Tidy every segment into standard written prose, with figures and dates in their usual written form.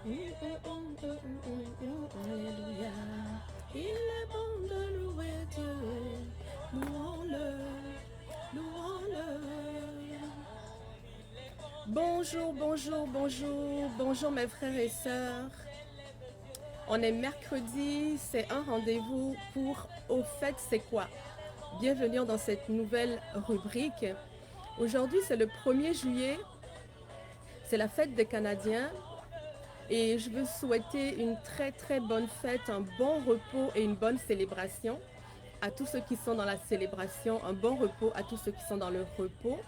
Alléluia. Il est bon de louer Dieu. Louons-le. Louons-le. Bonjour, bonjour, bonjour. Bonjour mes frères et sœurs. On est mercredi, c'est un rendez-vous pour Au fait c'est quoi? Bienvenue dans cette nouvelle rubrique. Aujourd'hui c'est le 1er juillet, c'est la fête des Canadiens et je veux souhaiter une très très bonne fête, un bon repos et une bonne célébration à tous ceux qui sont dans la célébration, un bon repos à tous ceux qui sont dans le repos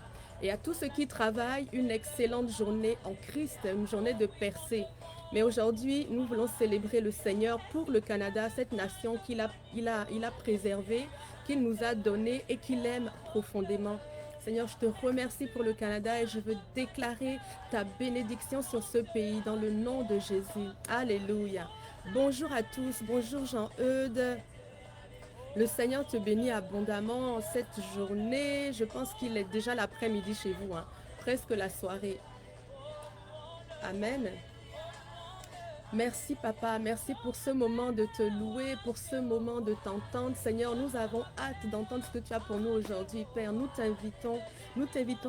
et à tous ceux qui travaillent, une excellente journée en Christ, une journée de percée. Mais aujourd'hui, nous voulons célébrer le Seigneur pour le Canada, cette nation qu'il a préservée, qu'il nous a donnée et qu'il aime profondément. Seigneur, je te remercie pour le Canada et je veux déclarer ta bénédiction sur ce pays dans le nom de Jésus. Alléluia. Bonjour à tous, bonjour Jean-Eudes. Le Seigneur te bénit abondamment cette journée. Je pense qu'il est déjà l'après-midi chez vous, hein, presque la soirée. Amen. Merci Papa, merci pour ce moment de te louer, pour ce moment de t'entendre. Seigneur, nous avons hâte d'entendre ce que tu as pour nous aujourd'hui. Père, nous t'invitons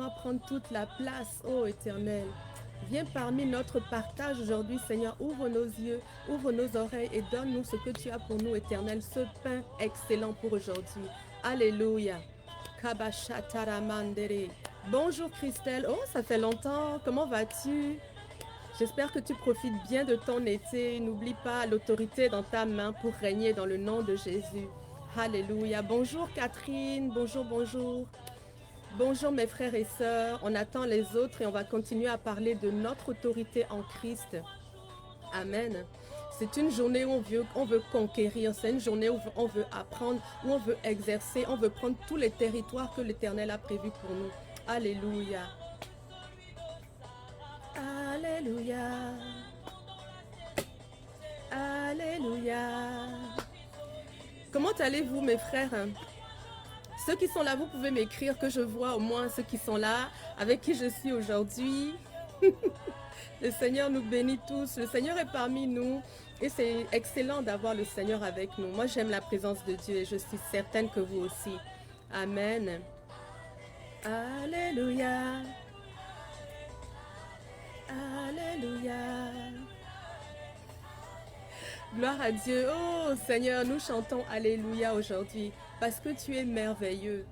à prendre toute la place, ô Éternel. Viens parmi notre partage aujourd'hui, Seigneur. Ouvre nos yeux, ouvre nos oreilles et donne-nous ce que tu as pour nous, Éternel. Ce pain excellent pour aujourd'hui. Alléluia. Kabashataramandere. Bonjour Christelle. Oh, ça fait longtemps. Comment vas-tu? J'espère que tu profites bien de ton été. N'oublie pas l'autorité dans ta main pour régner dans le nom de Jésus. Alléluia. Bonjour Catherine. Bonjour, bonjour. Bonjour mes frères et sœurs. On attend les autres et on va continuer à parler de notre autorité en Christ. Amen. C'est une journée où on veut conquérir. C'est une journée où on veut apprendre, où on veut exercer. On veut prendre tous les territoires que l'Éternel a prévus pour nous. Alléluia. Alléluia. Alléluia. Comment allez-vous mes frères? Ceux qui sont là, vous pouvez m'écrire que je vois au moins ceux qui sont là, avec qui je suis aujourd'hui. Le Seigneur nous bénit tous. Le Seigneur est parmi nous. Et c'est excellent d'avoir le Seigneur avec nous. Moi, j'aime la présence de Dieu et je suis certaine que vous aussi. Amen. Alléluia. Alléluia. Gloire à Dieu. Oh Seigneur, nous chantons Alléluia aujourd'hui parce que tu es merveilleux.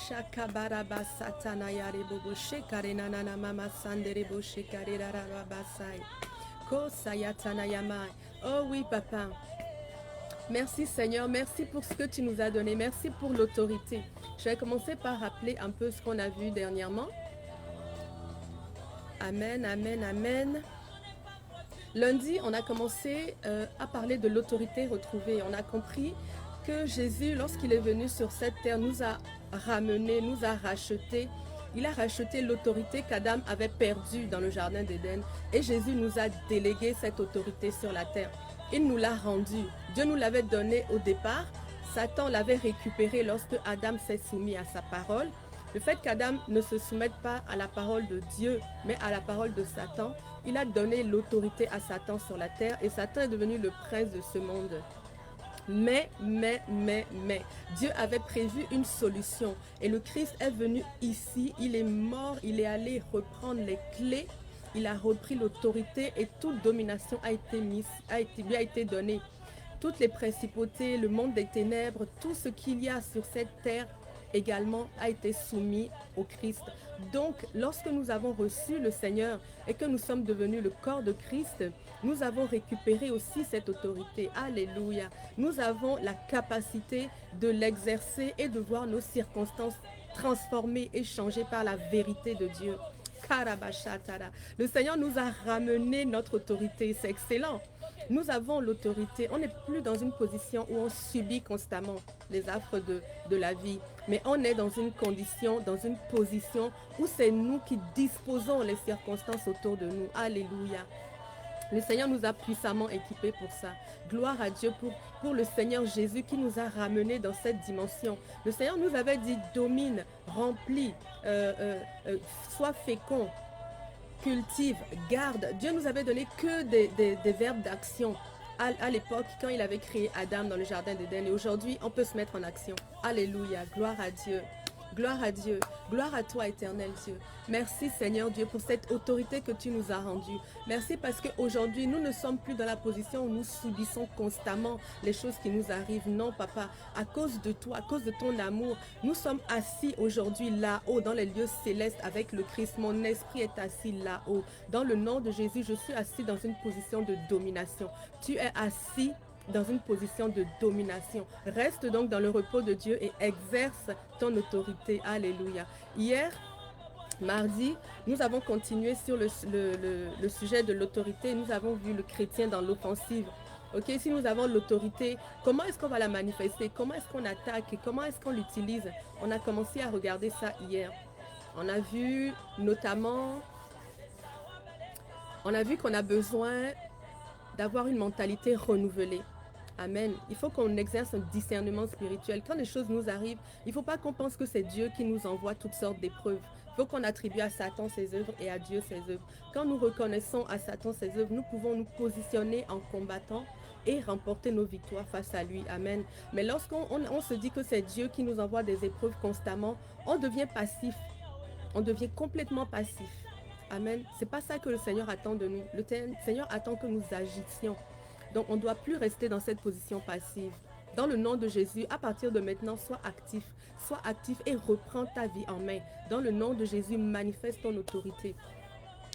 Shakabaraba satanaya rebobo shekarenana mama sanderebo shekarerarabasai. Ko sayatanayama. Oh oui papa. Merci Seigneur, merci pour ce que tu nous as donné, merci pour l'autorité. Je vais commencer par rappeler un peu ce qu'on a vu dernièrement. Amen, amen, amen. Lundi, on a commencé à parler de l'autorité retrouvée. On a compris que Jésus, lorsqu'il est venu sur cette terre, nous a ramenés, nous a rachetés. Il a racheté l'autorité qu'Adam avait perdue dans le jardin d'Éden. Et Jésus nous a délégué cette autorité sur la terre. Il nous l'a rendue. Dieu nous l'avait donnée au départ. Satan l'avait récupérée lorsque Adam s'est soumis à sa parole. Le fait qu'Adam ne se soumette pas à la parole de Dieu, mais à la parole de Satan, il a donné l'autorité à Satan sur la terre et Satan est devenu le prince de ce monde. Mais, Dieu avait prévu une solution et le Christ est venu ici, il est mort, il est allé reprendre les clés, il a repris l'autorité et toute domination lui a été donnée. Toutes les principautés, le monde des ténèbres, tout ce qu'il y a sur cette terre également a été soumis au Christ. Donc, lorsque nous avons reçu le Seigneur et que nous sommes devenus le corps de Christ, nous avons récupéré aussi cette autorité. Alléluia. Nous avons la capacité de l'exercer et de voir nos circonstances transformées et changées par la vérité de Dieu. Le Seigneur nous a ramené notre autorité. C'est excellent. Nous avons l'autorité. On n'est plus dans une position où on subit constamment les affres de la vie. Mais on est dans une condition, dans une position où c'est nous qui disposons les circonstances autour de nous. Alléluia. Le Seigneur nous a puissamment équipés pour ça. Gloire à Dieu pour le Seigneur Jésus qui nous a ramenés dans cette dimension. Le Seigneur nous avait dit, domine, remplis, sois fécond. cultive, garde. Dieu nous avait donné que des verbes d'action à l'époque quand il avait créé Adam dans le jardin d'Éden. Et aujourd'hui, on peut se mettre en action. Alléluia, gloire à Dieu. Gloire à Dieu, gloire à toi éternel Dieu. Merci Seigneur Dieu pour cette autorité que tu nous as rendue. Merci parce qu'aujourd'hui nous ne sommes plus dans la position où nous subissons constamment les choses qui nous arrivent. Non papa, à cause de toi, à cause de ton amour, nous sommes assis aujourd'hui là-haut dans les lieux célestes avec le Christ. Mon esprit est assis là-haut. Dans le nom de Jésus, je suis assis dans une position de domination. Tu es assis dans une position de domination. Reste donc dans le repos de Dieu et exerce ton autorité. Alléluia. Hier, mardi, nous avons continué sur le sujet de l'autorité. Nous avons vu le chrétien dans l'offensive. Ok, si nous avons l'autorité, comment est-ce qu'on va la manifester? Comment est-ce qu'on attaque? Et comment est-ce qu'on l'utilise? On a commencé à regarder ça hier. On a vu notamment, on a vu qu'on a besoin d'avoir une mentalité renouvelée. Amen. Il faut qu'on exerce un discernement spirituel. Quand les choses nous arrivent, il ne faut pas qu'on pense que c'est Dieu qui nous envoie toutes sortes d'épreuves. Il faut qu'on attribue à Satan ses œuvres et à Dieu ses œuvres. Quand nous reconnaissons à Satan ses œuvres, nous pouvons nous positionner en combattant et remporter nos victoires face à lui. Amen. Mais lorsqu'on se dit que c'est Dieu qui nous envoie des épreuves constamment, on devient passif. On devient complètement passif. Amen. C'est pas ça que le Seigneur attend de nous. Le Seigneur attend que nous agissions. Donc, on ne doit plus rester dans cette position passive. Dans le nom de Jésus, à partir de maintenant, sois actif et reprends ta vie en main. Dans le nom de Jésus, manifeste ton autorité.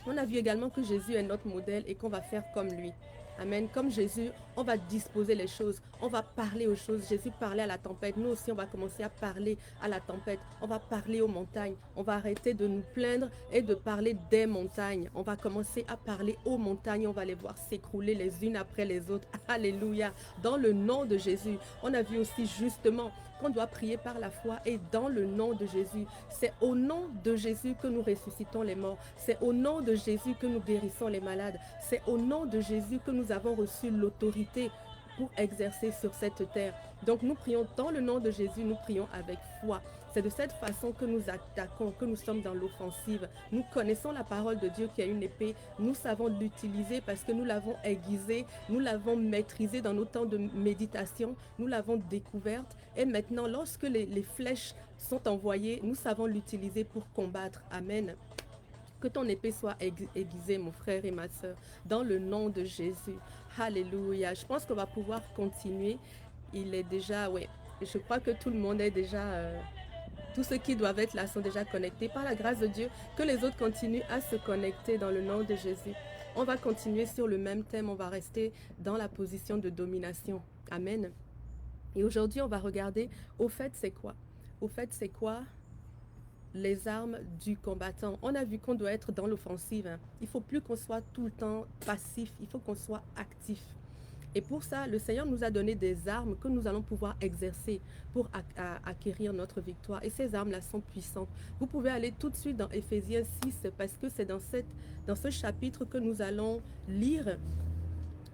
On a vu également que Jésus est notre modèle et qu'on va faire comme lui. Amen. Comme Jésus, on va disposer les choses. On va parler aux choses. Jésus parlait à la tempête. Nous aussi, on va commencer à parler à la tempête. On va parler aux montagnes. On va arrêter de nous plaindre et de parler des montagnes. On va commencer à parler aux montagnes. On va les voir s'écrouler les unes après les autres. Alléluia. Dans le nom de Jésus. On a vu aussi justement qu'on doit prier par la foi et dans le nom de Jésus. C'est au nom de Jésus que nous ressuscitons les morts. C'est au nom de Jésus que nous guérissons les malades. C'est au nom de Jésus que nous avons reçu l'autorité pour exercer sur cette terre. Donc nous prions dans le nom de Jésus, nous prions avec foi. C'est de cette façon que nous attaquons, que nous sommes dans l'offensive. Nous connaissons la parole de Dieu qui a une épée. Nous savons l'utiliser parce que nous l'avons aiguisée, nous l'avons maîtrisée dans nos temps de méditation, nous l'avons découverte. Et maintenant, lorsque les flèches sont envoyées, nous savons l'utiliser pour combattre. Amen. Que ton épée soit aiguisée, mon frère et ma soeur, dans le nom de Jésus. Alléluia. Je pense qu'on va pouvoir continuer. Il est déjà, ouais, je crois que tout le monde est déjà... tous ceux qui doivent être là sont déjà connectés. Par la grâce de Dieu, que les autres continuent à se connecter dans le nom de Jésus. On va continuer sur le même thème. On va rester dans la position de domination. Amen. Et aujourd'hui, on va regarder, au fait, c'est quoi? Au fait, c'est quoi les armes du combattant? On a vu qu'on doit être dans l'offensive. Hein. Il ne faut plus qu'on soit tout le temps passif. Il faut qu'on soit actif. Et pour ça, le Seigneur nous a donné des armes que nous allons pouvoir exercer pour acquérir notre victoire. Et ces armes-là sont puissantes. Vous pouvez aller tout de suite dans Éphésiens 6 parce que c'est dans ce chapitre que nous allons lire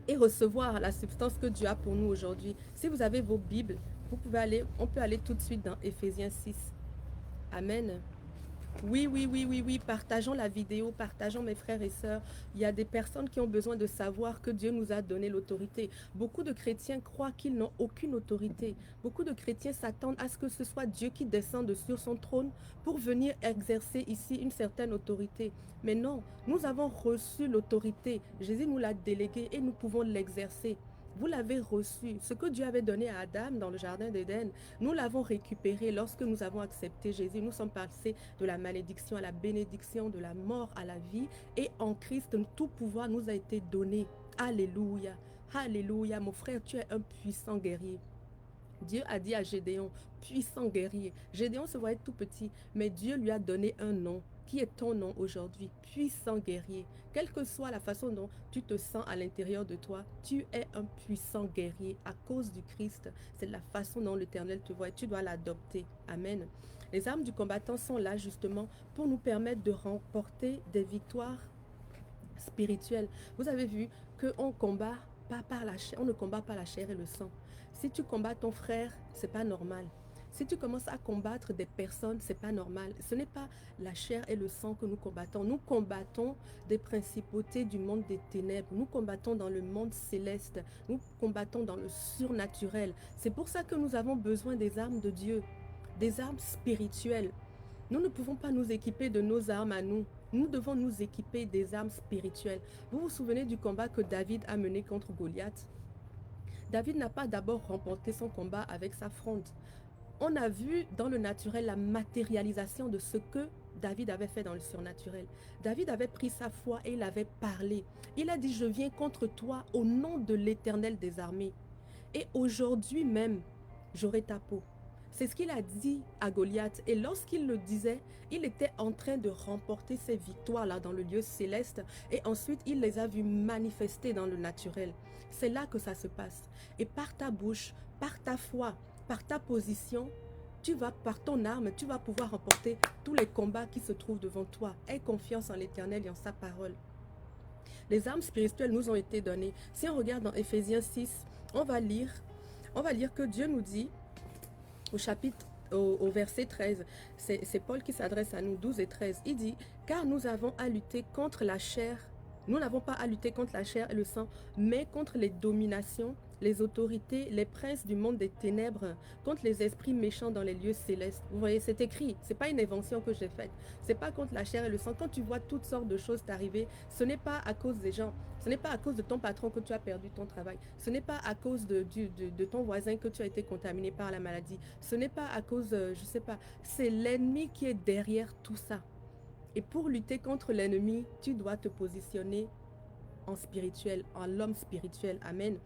et recevoir la substance que Dieu a pour nous aujourd'hui. Si vous avez vos Bibles, on peut aller tout de suite dans Éphésiens 6. Amen. Oui, partageons la vidéo, partageons mes frères et sœurs. Il y a des personnes qui ont besoin de savoir que Dieu nous a donné l'autorité. Beaucoup de chrétiens croient qu'ils n'ont aucune autorité. Beaucoup de chrétiens s'attendent à ce que ce soit Dieu qui descende sur son trône pour venir exercer ici une certaine autorité. Mais non, nous avons reçu l'autorité. Jésus nous l'a déléguée et nous pouvons l'exercer. Vous l'avez reçu. Ce que Dieu avait donné à Adam dans le jardin d'Éden, nous l'avons récupéré lorsque nous avons accepté Jésus. Nous sommes passés de la malédiction à la bénédiction, de la mort à la vie. Et en Christ, tout pouvoir nous a été donné. Alléluia. Alléluia. Mon frère, tu es un puissant guerrier. Dieu a dit à Gédéon, puissant guerrier. Gédéon se voyait tout petit, mais Dieu lui a donné un nom. Qui est ton nom aujourd'hui? Puissant guerrier. Quelle que soit la façon dont tu te sens à l'intérieur de toi, tu es un puissant guerrier à cause du Christ. C'est la façon dont l'Éternel te voit et tu dois l'adopter. Amen. Les armes du combattant sont là justement pour nous permettre de remporter des victoires spirituelles. Vous avez vu qu'on combat pas par la chair, on ne combat pas la chair et le sang. Si tu combats ton frère, c'est pas normal. Si tu commences à combattre des personnes, c'est pas normal. Ce n'est pas la chair et le sang que nous combattons. Nous combattons des principautés du monde des ténèbres. Nous combattons dans le monde céleste. Nous combattons dans le surnaturel. C'est pour ça que nous avons besoin des armes de Dieu, des armes spirituelles. Nous ne pouvons pas nous équiper de nos armes à nous. Nous devons nous équiper des armes spirituelles. Vous vous souvenez du combat que David a mené contre Goliath? David n'a pas d'abord remporté son combat avec sa fronde. On a vu dans le naturel la matérialisation de ce que David avait fait dans le surnaturel. David avait pris sa foi et il avait parlé. Il a dit, je viens contre toi au nom de l'Éternel des armées. Et aujourd'hui même, j'aurai ta peau. C'est ce qu'il a dit à Goliath. Et lorsqu'il le disait, il était en train de remporter ses victoires là dans le lieu céleste. Et ensuite, il les a vues manifester dans le naturel. C'est là que ça se passe. Et par ta bouche, par ta foi, par ta position, par ton arme, tu vas pouvoir remporter tous les combats qui se trouvent devant toi. Aie confiance en l'Éternel et en sa parole. Les armes spirituelles nous ont été données. Si on regarde dans Éphésiens 6, on va lire que Dieu nous dit au verset 13, c'est Paul qui s'adresse à nous, 12 et 13, il dit, car nous avons à lutter contre la chair, nous n'avons pas à lutter contre la chair et le sang, mais contre les dominations, les autorités, les princes du monde des ténèbres, contre les esprits méchants dans les lieux célestes. Vous voyez, c'est écrit, c'est pas une invention que j'ai faite, c'est pas contre la chair et le sang. Quand tu vois toutes sortes de choses t'arriver, ce n'est pas à cause des gens, ce n'est pas à cause de ton patron que tu as perdu ton travail, ce n'est pas à cause de ton voisin que tu as été contaminé par la maladie, ce n'est pas à cause, je sais pas, c'est l'ennemi qui est derrière tout ça. Et pour lutter contre l'ennemi, tu dois te positionner en spirituel, en l'homme spirituel. Amen.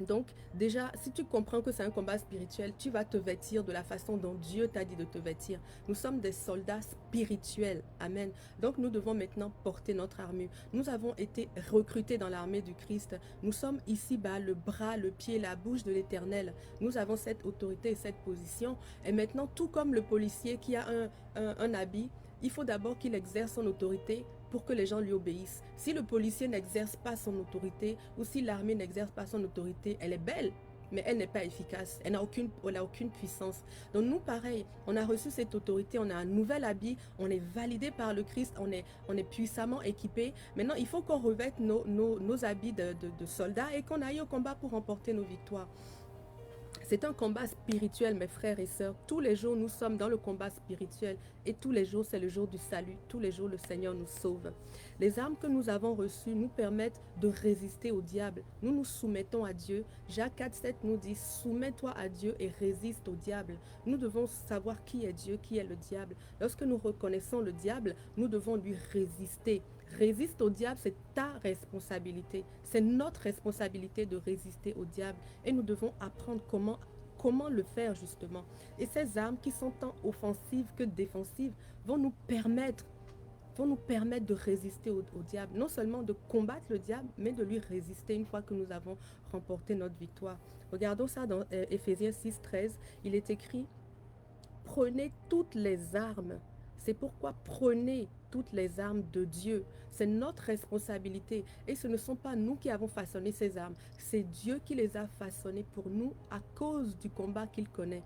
Donc, déjà, si tu comprends que c'est un combat spirituel, tu vas te vêtir de la façon dont Dieu t'a dit de te vêtir. Nous sommes des soldats spirituels. Amen. Donc, nous devons maintenant porter notre armure. Nous avons été recrutés dans l'armée du Christ. Nous sommes ici-bas, le bras, le pied, la bouche de l'Éternel. Nous avons cette autorité et cette position. Et maintenant, tout comme le policier qui a un habit, il faut d'abord qu'il exerce son autorité pour que les gens lui obéissent. Si le policier n'exerce pas son autorité ou si l'armée n'exerce pas son autorité, elle est belle, mais elle n'est pas efficace. Elle n'a aucune puissance. Donc nous, pareil, on a reçu cette autorité, on a un nouvel habit, on est validé par le Christ, on est puissamment équipé. Maintenant, il faut qu'on revête nos habits de soldats et qu'on aille au combat pour remporter nos victoires. C'est un combat spirituel, mes frères et sœurs. Tous les jours, nous sommes dans le combat spirituel. Et tous les jours, c'est le jour du salut. Tous les jours, le Seigneur nous sauve. Les armes que nous avons reçues nous permettent de résister au diable. Nous nous soumettons à Dieu. Jacques 4,7 nous dit, soumets-toi à Dieu et résiste au diable. Nous devons savoir qui est Dieu, qui est le diable. Lorsque nous reconnaissons le diable, nous devons lui résister. Résiste au diable, c'est ta responsabilité. C'est notre responsabilité de résister au diable. Et nous devons apprendre comment le faire justement. Et ces armes qui sont tant offensives que défensives vont nous permettre de résister au diable. Non seulement de combattre le diable, mais de lui résister une fois que nous avons remporté notre victoire. Regardons ça dans Éphésiens 6, 13. Il est écrit, prenez toutes les armes. C'est pourquoi prenez toutes les armes de Dieu. C'est notre responsabilité. Et ce ne sont pas nous qui avons façonné ces armes. C'est Dieu qui les a façonnées pour nous à cause du combat qu'il connaît.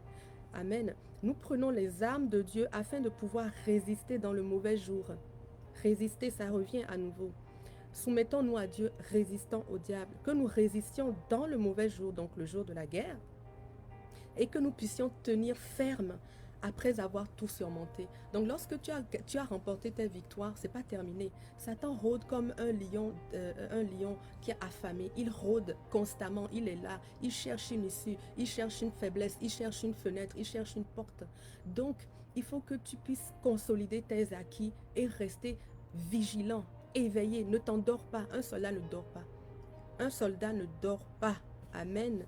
Amen. Nous prenons les armes de Dieu afin de pouvoir résister dans le mauvais jour. Résister, ça revient à nouveau. Soumettons-nous à Dieu, résistons au diable. Que nous résistions dans le mauvais jour, donc le jour de la guerre. Et que nous puissions tenir ferme après avoir tout surmonté. Donc lorsque tu as remporté tes victoires, c'est pas terminé. Satan rôde comme un lion qui est affamé. Il rôde constamment, il est là, il cherche une issue, il cherche une faiblesse, il cherche une fenêtre, il cherche une porte. Donc il faut que tu puisses consolider tes acquis et rester vigilant, éveillé. Ne t'endors pas, un soldat ne dort pas. Un soldat ne dort pas. Amen.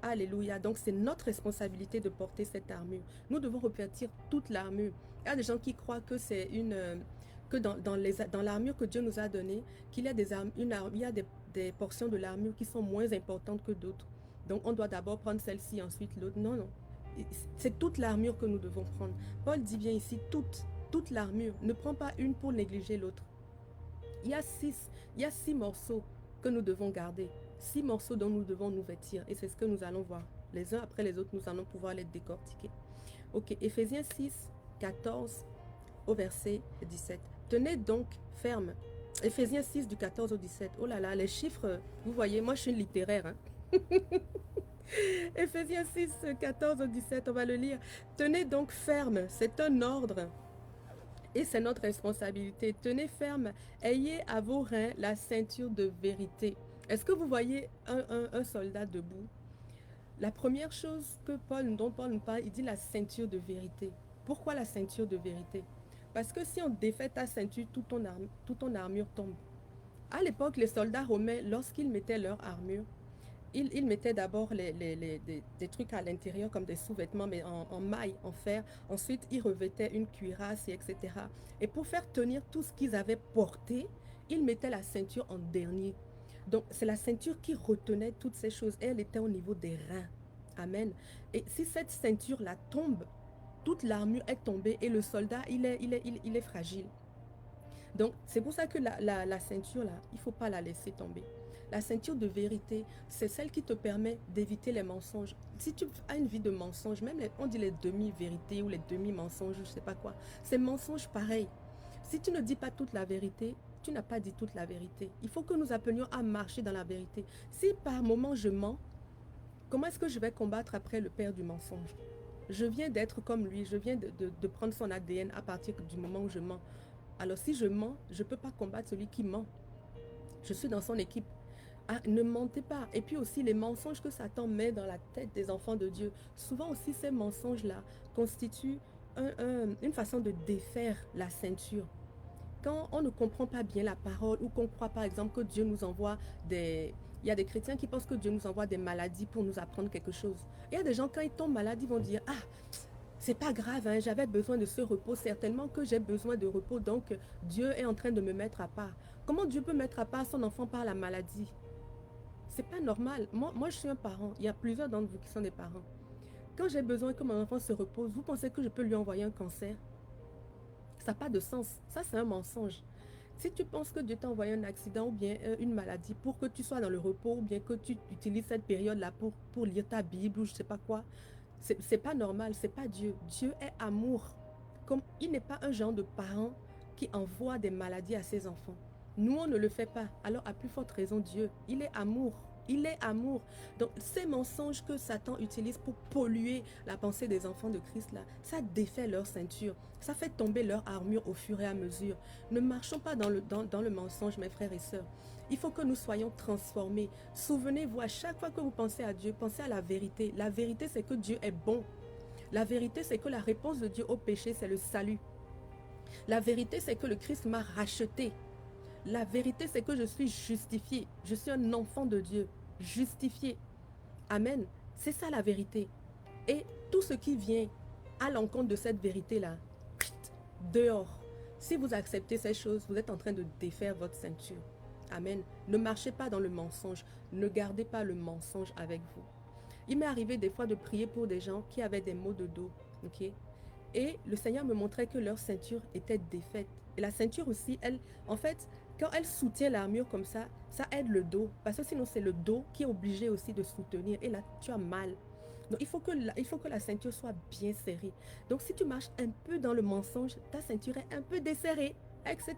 Alléluia. Donc, c'est notre responsabilité de porter cette armure. Nous devons revêtir toute l'armure. Il y a des gens qui croient que c'est que dans l'armure que Dieu nous a donnée, qu'il y a des portions de l'armure qui sont moins importantes que d'autres. Donc, on doit d'abord prendre celle-ci, ensuite l'autre. Non, non. C'est toute l'armure que nous devons prendre. Paul dit bien ici, toute l'armure. Ne prends pas une pour négliger l'autre. Il y a six morceaux que nous devons garder. 6 morceaux dont nous devons nous vêtir. Et c'est ce que nous allons voir. Les uns après les autres, nous allons pouvoir les décortiquer. Ok, Éphésiens 6, 14 au verset 17. Tenez donc ferme. Éphésiens 6 du 14 au 17. Oh là là, les chiffres, vous voyez, moi je suis une littéraire. Hein? Éphésiens 6, 14 au 17, on va le lire. Tenez donc ferme, c'est un ordre. Et c'est notre responsabilité. Tenez ferme, ayez à vos reins la ceinture de vérité. Est-ce que vous voyez un soldat debout? La première chose dont Paul nous parle, il dit la ceinture de vérité. Pourquoi la ceinture de vérité? Parce que si on défait ta ceinture, toute ton armure tombe. À l'époque, les soldats romains, lorsqu'ils mettaient leur armure, ils mettaient d'abord des trucs à l'intérieur comme des sous-vêtements, mais en maille, en fer. Ensuite, ils revêtaient une cuirasse, etc. Et pour faire tenir tout ce qu'ils avaient porté, ils mettaient la ceinture en dernier. Donc, c'est la ceinture qui retenait toutes ces choses. Et elle était au niveau des reins. Amen. Et si cette ceinture-là tombe, toute l'armure est tombée et le soldat, il est fragile. Donc, c'est pour ça que la ceinture, là, il ne faut pas la laisser tomber. La ceinture de vérité, c'est celle qui te permet d'éviter les mensonges. Si tu as une vie de mensonges, même on dit les demi-vérités ou les demi-mensonges, je ne sais pas quoi, c'est mensonge pareil. Si tu ne dis pas toute la vérité, tu n'as pas dit toute la vérité. Il faut que nous appelions à marcher dans la vérité. Si par moment je mens, comment est-ce que je vais combattre après le père du mensonge? Je viens d'être comme lui, je viens de prendre son ADN à partir du moment où je mens. Alors si je mens, je ne peux pas combattre celui qui ment. Je suis dans son équipe. Ah, ne mentez pas. Et puis aussi les mensonges que Satan met dans la tête des enfants de Dieu. Souvent aussi ces mensonges-là constituent une façon de défaire la ceinture. Quand on ne comprend pas bien la parole ou qu'on croit par exemple que Dieu nous envoie des... Il y a des chrétiens qui pensent que Dieu nous envoie des maladies pour nous apprendre quelque chose. Il y a des gens, quand ils tombent malades, ils vont dire « Ah, c'est pas grave, hein, j'avais besoin de ce repos, certainement que j'ai besoin de repos, donc Dieu est en train de me mettre à part. » Comment Dieu peut mettre à part son enfant par la maladie? C'est pas normal. Moi, je suis un parent. Il y a plusieurs d'entre vous qui sont des parents. Quand j'ai besoin que mon enfant se repose, vous pensez que je peux lui envoyer un cancer? Ça n'a pas de sens. Ça, c'est un mensonge. Si tu penses que Dieu t'a envoyé un accident ou bien une maladie pour que tu sois dans le repos ou bien que tu utilises cette période-là pour lire ta Bible ou je ne sais pas quoi, c'est pas normal, c'est pas Dieu. Dieu est amour. Comme il n'est pas un genre de parent qui envoie des maladies à ses enfants. Nous, on ne le fait pas. Alors, à plus forte raison, Dieu, il est amour. Il est amour. Donc, ces mensonges que Satan utilise pour polluer la pensée des enfants de Christ, là, ça défait leur ceinture. Ça fait tomber leur armure au fur et à mesure. Ne marchons pas dans le mensonge, mes frères et sœurs. Il faut que nous soyons transformés. Souvenez-vous, à chaque fois que vous pensez à Dieu, pensez à la vérité. La vérité, c'est que Dieu est bon. La vérité, c'est que la réponse de Dieu au péché, c'est le salut. La vérité, c'est que le Christ m'a racheté. La vérité, c'est que je suis justifié. Je suis un enfant de Dieu, justifié. Amen. C'est ça la vérité. Et tout ce qui vient à l'encontre de cette vérité-là, dehors. Si vous acceptez ces choses, vous êtes en train de défaire votre ceinture. Amen. Ne marchez pas dans le mensonge. Ne gardez pas le mensonge avec vous. Il m'est arrivé des fois de prier pour des gens qui avaient des maux de dos. Ok? Et le Seigneur me montrait que leur ceinture était défaite. Et la ceinture aussi, elle, en fait, quand elle soutient l'armure comme ça aide le dos. Parce que sinon, c'est le dos qui est obligé aussi de soutenir. Et là, tu as mal. Donc, il faut que la ceinture soit bien serrée. Donc, si tu marches un peu dans le mensonge, ta ceinture est un peu desserrée, etc.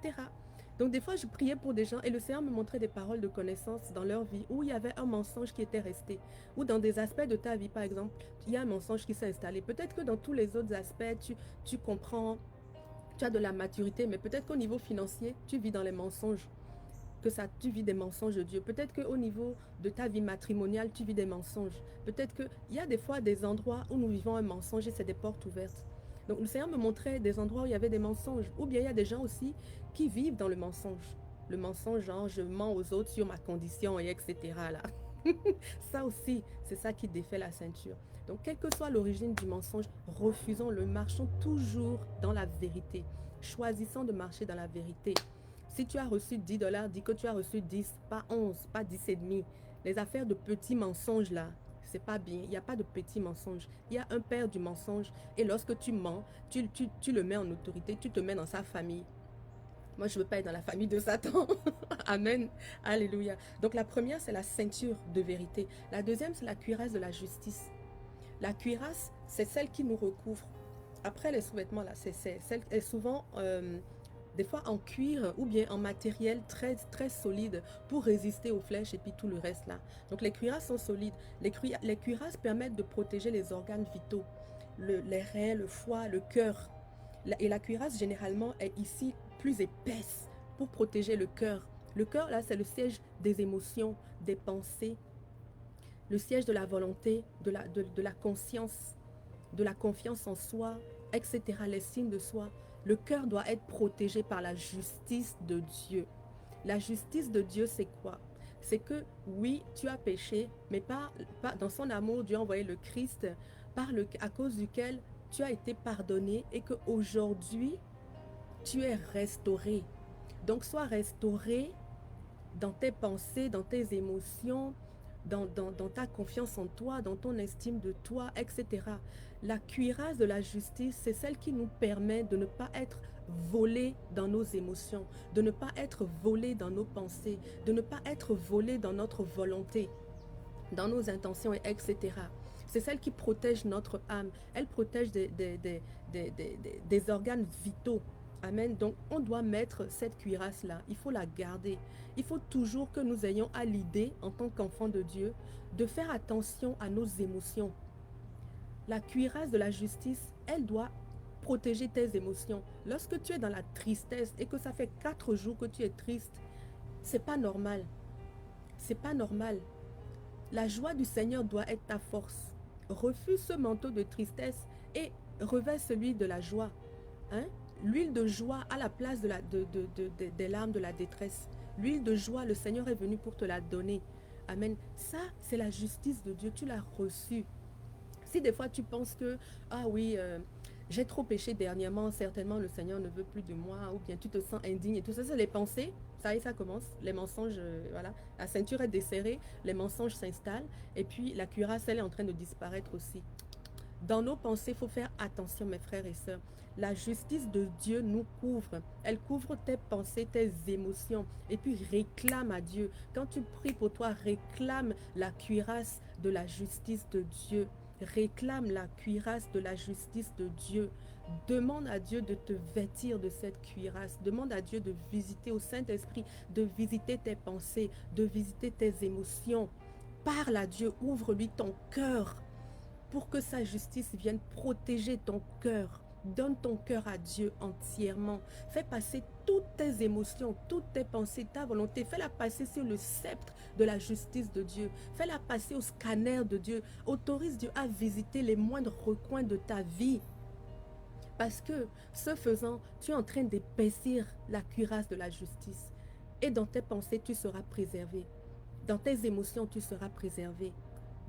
Donc, des fois, je priais pour des gens et le Seigneur me montrait des paroles de connaissance dans leur vie où il y avait un mensonge qui était resté. Ou dans des aspects de ta vie, par exemple, il y a un mensonge qui s'est installé. Peut-être que dans tous les autres aspects, tu comprends, tu as de la maturité, mais peut-être qu'au niveau financier, tu vis dans les mensonges. Tu vis des mensonges de Dieu. Peut-être qu'au niveau de ta vie matrimoniale, tu vis des mensonges. Peut-être qu'il y a des fois des endroits où nous vivons un mensonge et c'est des portes ouvertes. Donc le Seigneur me montrait des endroits où il y avait des mensonges. Ou bien il y a des gens aussi qui vivent dans le mensonge. Le mensonge, genre je mens aux autres sur ma condition et etc. Là. Ça aussi, c'est ça qui défait la ceinture. Donc quelle que soit l'origine du mensonge, refusons-le. Marchons toujours dans la vérité. Choisissons de marcher dans la vérité. Si tu as reçu 10 $, dis que tu as reçu 10, pas 11, pas 10 et demi. Les affaires de petits mensonges là, c'est pas bien. Il n'y a pas de petits mensonges. Il y a un père du mensonge. Et lorsque tu mens, tu le mets en autorité, tu te mets dans sa famille. Moi, je ne veux pas être dans la famille de Satan. Amen. Alléluia. Donc la première, c'est la ceinture de vérité. La deuxième, c'est la cuirasse de la justice. La cuirasse, c'est celle qui nous recouvre. Après les sous-vêtements, là, c'est celle est souvent, des fois en cuir ou bien en matériel très, très solide pour résister aux flèches et puis tout le reste là. Donc les cuirasses sont solides. Les cuirasses permettent de protéger les organes vitaux, les reins, le foie, le cœur. Et la cuirasse, généralement, est ici plus épaisse pour protéger le cœur. Le cœur, là, c'est le siège des émotions, des pensées, le siège de la volonté, de la conscience, de la confiance en soi, etc., l'estime de soi. Le cœur doit être protégé par la justice de Dieu. La justice de Dieu, c'est quoi? C'est que oui, tu as péché, mais dans son amour, Dieu a envoyé le Christ à cause duquel tu as été pardonné et qu'aujourd'hui, tu es restauré. Donc, sois restauré dans tes pensées, dans tes émotions, dans ta confiance en toi, dans ton estime de toi, etc. La cuirasse de la justice, c'est celle qui nous permet de ne pas être volé dans nos émotions, de ne pas être volé dans nos pensées, de ne pas être volé dans notre volonté, dans nos intentions, etc. C'est celle qui protège notre âme. Elle protège des organes vitaux. Amen. Donc, on doit mettre cette cuirasse-là. Il faut la garder. Il faut toujours que nous ayons à l'idée, en tant qu'enfants de Dieu, de faire attention à nos émotions. La cuirasse de la justice, elle doit protéger tes émotions. Lorsque tu es dans la tristesse et que ça fait 4 jours que tu es triste, c'est pas normal. C'est pas normal. La joie du Seigneur doit être ta force. Refuse ce manteau de tristesse et revêt celui de la joie. Hein? L'huile de joie à la place des larmes de la détresse. L'huile de joie, le Seigneur est venu pour te la donner. Amen. Ça, c'est la justice de Dieu. Tu l'as reçue. Si des fois tu penses que, ah oui, j'ai trop péché dernièrement, certainement le Seigneur ne veut plus de moi, ou bien tu te sens indigne et tout ça, c'est les pensées. Ça y est, ça commence. Les mensonges, voilà. La ceinture est desserrée, les mensonges s'installent, et puis la cuirasse, elle est en train de disparaître aussi. Dans nos pensées, il faut faire attention, mes frères et sœurs. La justice de Dieu nous couvre. Elle couvre tes pensées, tes émotions. Et puis réclame à Dieu. Quand tu pries pour toi, réclame la cuirasse de la justice de Dieu. Réclame la cuirasse de la justice de Dieu. Demande à Dieu de te vêtir de cette cuirasse. Demande à Dieu de visiter au Saint-Esprit, de visiter tes pensées, de visiter tes émotions. Parle à Dieu, ouvre-lui ton cœur pour que sa justice vienne protéger ton cœur. Donne ton cœur à Dieu entièrement. Fais passer toutes tes émotions, toutes tes pensées, ta volonté. Fais-la passer sur le sceptre de la justice de Dieu. Fais-la passer au scanner de Dieu. Autorise Dieu à visiter les moindres recoins de ta vie. Parce que, ce faisant, tu es en train d'épaissir la cuirasse de la justice. Et dans tes pensées, tu seras préservé. Dans tes émotions, tu seras préservé.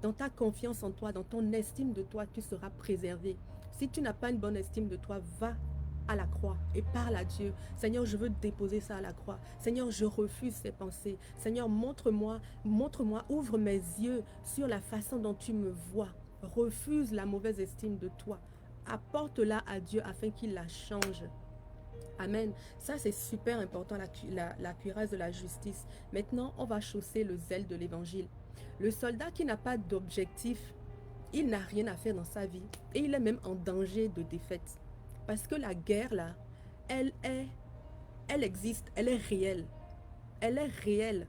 Dans ta confiance en toi, dans ton estime de toi, tu seras préservé. Si tu n'as pas une bonne estime de toi, va à la croix et parle à Dieu. Seigneur, je veux déposer ça à la croix. Seigneur, je refuse ces pensées. Seigneur, montre-moi, ouvre mes yeux sur la façon dont tu me vois. Refuse la mauvaise estime de toi. Apporte-la à Dieu afin qu'il la change. Amen. Ça, c'est super important, la cuirasse de la justice. Maintenant, on va chausser le zèle de l'évangile. Le soldat qui n'a pas d'objectif, il n'a rien à faire dans sa vie. Et il est même en danger de défaite. Parce que la guerre, là, elle existe, elle est réelle. Elle est réelle.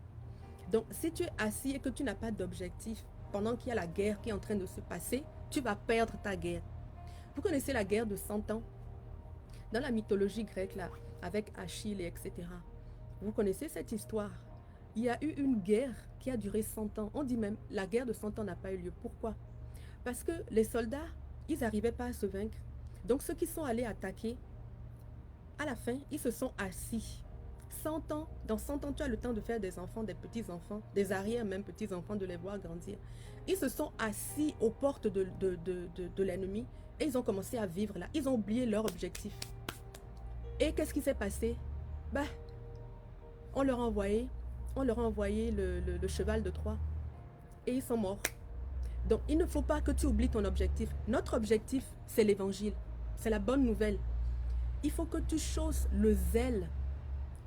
Donc, si tu es assis et que tu n'as pas d'objectif, pendant qu'il y a la guerre qui est en train de se passer, tu vas perdre ta guerre. Vous connaissez la guerre de 100 ans? Dans la mythologie grecque, là, avec Achille et etc. Vous connaissez cette histoire? Il y a eu une guerre qui a duré 100 ans. On dit même, la guerre de 100 ans n'a pas eu lieu. Pourquoi? Parce que les soldats, ils n'arrivaient pas à se vaincre. Donc ceux qui sont allés attaquer, à la fin, ils se sont assis. 100 ans, dans 100 ans, tu as le temps de faire des enfants, des petits-enfants, des arrières même petits-enfants, de les voir grandir. Ils se sont assis aux portes de l'ennemi et ils ont commencé à vivre là. Ils ont oublié leur objectif. Et qu'est-ce qui s'est passé? Ben, on leur a envoyé le cheval de Troie et ils sont morts. Donc, il ne faut pas que tu oublies ton objectif. Notre objectif, c'est l'évangile. C'est la bonne nouvelle. Il faut que tu chausses le zèle.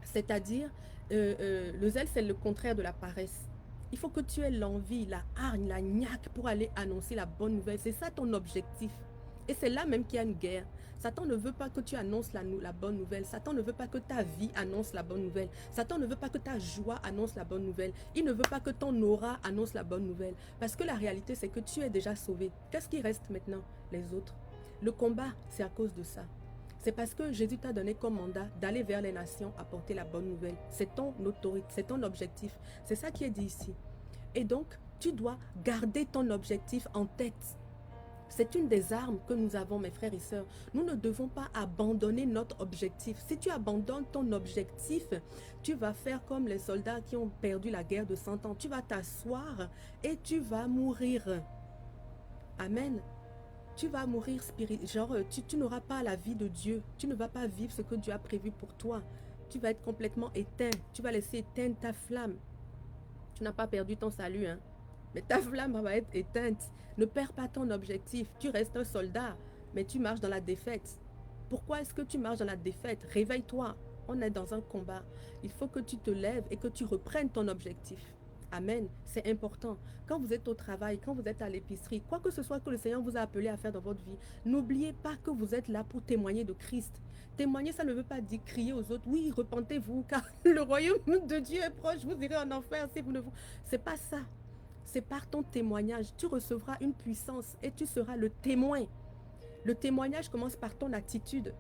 C'est-à-dire, le zèle, c'est le contraire de la paresse. Il faut que tu aies l'envie, la hargne, la niaque pour aller annoncer la bonne nouvelle. C'est ça ton objectif. Et c'est là même qu'il y a une guerre. Satan ne veut pas que tu annonces la bonne nouvelle. Satan ne veut pas que ta vie annonce la bonne nouvelle. Satan ne veut pas que ta joie annonce la bonne nouvelle. Il ne veut pas que ton aura annonce la bonne nouvelle. Parce que la réalité, c'est que tu es déjà sauvé. Qu'est-ce qui reste maintenant? Les autres. Le combat, c'est à cause de ça. C'est parce que Jésus t'a donné comme mandat d'aller vers les nations, apporter la bonne nouvelle. C'est ton autorité, c'est ton objectif. C'est ça qui est dit ici. Et donc, tu dois garder ton objectif en tête. C'est une des armes que nous avons, mes frères et sœurs. Nous ne devons pas abandonner notre objectif. Si tu abandonnes ton objectif, tu vas faire comme les soldats qui ont perdu la guerre de 100 ans. Tu vas t'asseoir et tu vas mourir. Amen. Tu vas mourir spirituellement. Tu n'auras pas la vie de Dieu. Tu ne vas pas vivre ce que Dieu a prévu pour toi. Tu vas être complètement éteint. Tu vas laisser éteindre ta flamme. Tu n'as pas perdu ton salut, hein. Mais ta flamme va être éteinte. Ne perds pas ton objectif. Tu restes un soldat, mais tu marches dans la défaite. Pourquoi est-ce que tu marches dans la défaite? Réveille-toi. On est dans un combat. Il faut que tu te lèves et que tu reprennes ton objectif. Amen. C'est important. Quand vous êtes au travail, quand vous êtes à l'épicerie, quoi que ce soit que le Seigneur vous a appelé à faire dans votre vie, n'oubliez pas que vous êtes là pour témoigner de Christ. Témoigner, ça ne veut pas dire crier aux autres, oui, repentez-vous, car le royaume de Dieu est proche, vous irez en enfer si vous ne vous... C'est pas ça. C'est par ton témoignage. Tu recevras une puissance et tu seras le témoin. Le témoignage commence par ton attitude.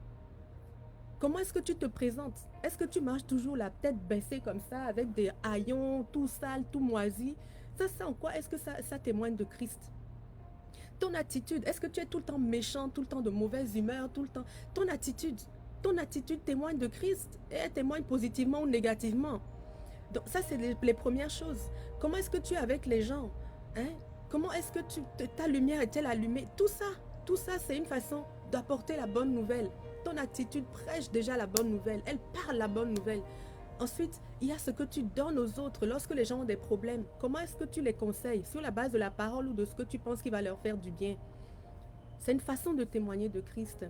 Comment est-ce que tu te présentes? Est-ce que tu marches toujours la tête baissée comme ça, avec des haillons, tout sale, tout moisi? Ça en quoi est-ce que ça témoigne de Christ? Ton attitude, est-ce que tu es tout le temps méchant, tout le temps de mauvaise humeur, tout le temps? Ton attitude témoigne de Christ et elle témoigne positivement ou négativement. Donc ça, c'est les premières choses. Comment est-ce que tu es avec les gens, hein? Comment est-ce que ta lumière est-elle allumée? Tout ça, c'est une façon d'apporter la bonne nouvelle. Ton attitude prêche déjà la bonne nouvelle. Elle parle la bonne nouvelle. Ensuite, il y a ce que tu donnes aux autres lorsque les gens ont des problèmes. Comment est-ce que tu les conseilles? Sur la base de la parole ou de ce que tu penses qui va leur faire du bien? C'est une façon de témoigner de Christ.